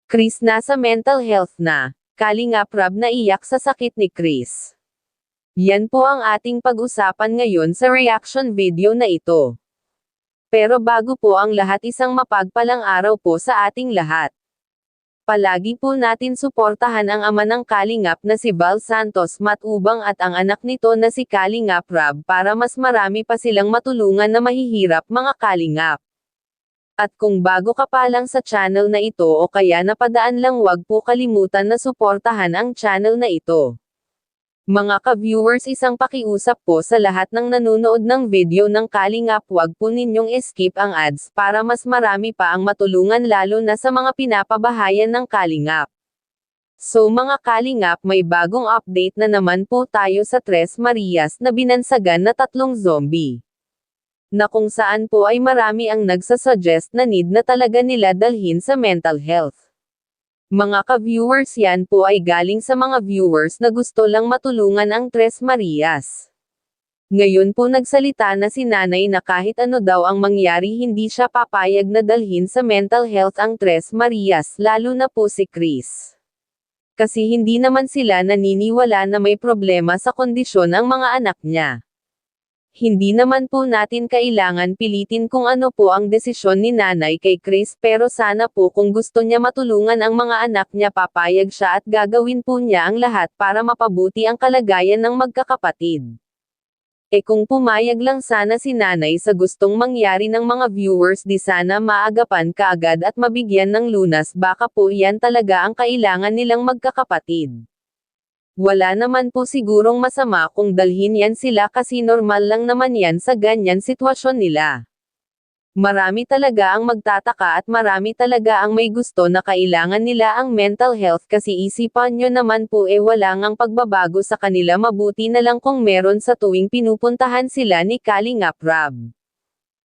Chris nasa mental health na. Kalingap Rab naiyak sa sakit ni Chris. Yan po ang ating pag-usapan ngayon sa reaction video na ito. Pero bago po ang lahat, isang mapagpalang araw po sa ating lahat. Palagi po natin suportahan ang ama ng Kalingap na si Val Santos Matubang at ang anak nito na si Kalingap Rab para mas marami pa silang matulungan na mahihirap mga Kalingap. At kung bago ka pa lang sa channel na ito o kaya napadaan lang, wag po kalimutan na suportahan ang channel na ito. Mga ka-viewers, isang pakiusap po sa lahat ng nanonood ng video ng Kalingap, wag po ninyong skip ang ads para mas marami pa ang matulungan, lalo na sa mga pinapabahayan ng Kalingap. So mga Kalingap, may bagong update na naman po tayo sa Tres Marias na binansagan na 3 zombie. Na kung saan po ay marami ang nagsasuggest na need na talaga nila dalhin sa mental health. Mga ka-viewers, yan po ay galing sa mga viewers na gusto lang matulungan ang Tres Marias. Ngayon po nagsalita na si nanay na kahit ano daw ang mangyari, hindi siya papayag na dalhin sa mental health ang Tres Marias, lalo na po si Chris. Kasi hindi naman sila naniniwala na may problema sa kondisyon ang mga anak niya. Hindi naman po natin kailangan pilitin kung ano po ang desisyon ni nanay kay Chris, pero sana po kung gusto niya matulungan ang mga anak niya, papayag siya at gagawin po niya ang lahat para mapabuti ang kalagayan ng magkakapatid. Kung pumayag lang sana si nanay sa gustong mangyari ng mga viewers, di sana maagapan kaagad at mabigyan ng lunas, baka po yan talaga ang kailangan nilang magkakapatid. Wala naman po sigurong masama kung dalhin yan sila kasi normal lang naman yan sa ganyan sitwasyon nila. Marami talaga ang magtataka at marami talaga ang may gusto na kailangan nila ang mental health, kasi isipan nyo naman po, wala ngang pagbabago sa kanila, mabuti na lang kung meron sa tuwing pinupuntahan sila ni Kalingap Rab.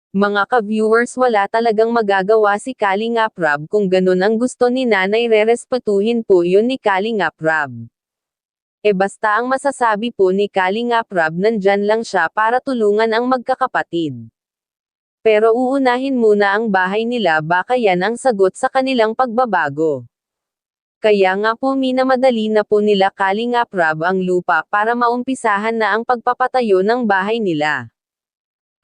Mga ka-viewers, wala talagang magagawa si Kalingap Rab kung ganun ang gusto ni nanay, rerespetuhin po yun ni Kalingap Rab. Basta ang masasabi po ni Kalingap Rab, nandyan lang siya para tulungan ang magkakapatid. Pero uunahin muna ang bahay nila, baka yan ang sagot sa kanilang pagbabago. Kaya nga po minamadali na po nila Kalingap Rab ang lupa para maumpisahan na ang pagpapatayo ng bahay nila.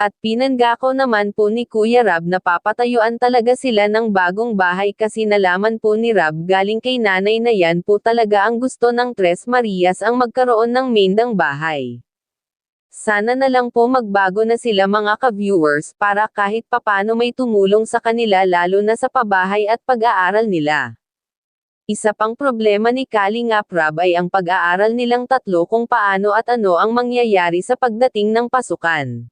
At pinanggako naman po ni Kuya Rab na papatayuan talaga sila ng bagong bahay, kasi nalaman po ni Rab galing kay nanay na yan po talaga ang gusto ng Tres Marias, ang magkaroon ng mindang bahay. Sana na lang po magbago na sila mga ka-viewers, para kahit papano may tumulong sa kanila, lalo na sa pabahay at pag-aaral nila. Isa pang problema ni Kalingap Rab ay ang pag-aaral nilang tatlo, kung paano at ano ang mangyayari sa pagdating ng pasukan.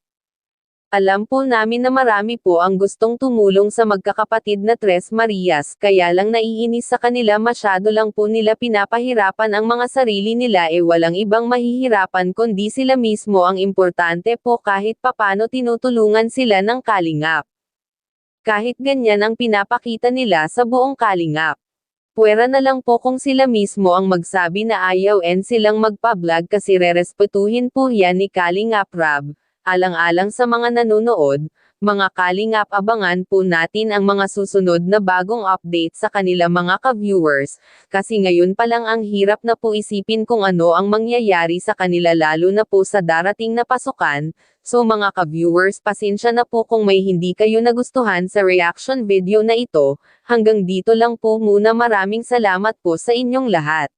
Alam po namin na marami po ang gustong tumulong sa magkakapatid na Tres Marias, kaya lang naiinis sa kanila, masyado lang po nila pinapahirapan ang mga sarili nila, walang ibang mahihirapan kundi sila mismo. Ang importante po kahit papano tinutulungan sila ng Kalingap. Kahit ganyan ang pinapakita nila sa buong Kalingap. Puwera na lang po kung sila mismo ang magsabi na ayaw silang magpa-vlog, kasi rerespetuhin po yan ni Kalingap Rab. Alang-alang sa mga nanonood, mga Kalingap, abangan po natin ang mga susunod na bagong update sa kanila mga ka-viewers, kasi ngayon pa lang ang hirap na po isipin kung ano ang mangyayari sa kanila, lalo na po sa darating na pasukan. So mga ka-viewers, pasensya na po kung may hindi kayo nagustuhan sa reaction video na ito. Hanggang dito lang po muna, maraming salamat po sa inyong lahat.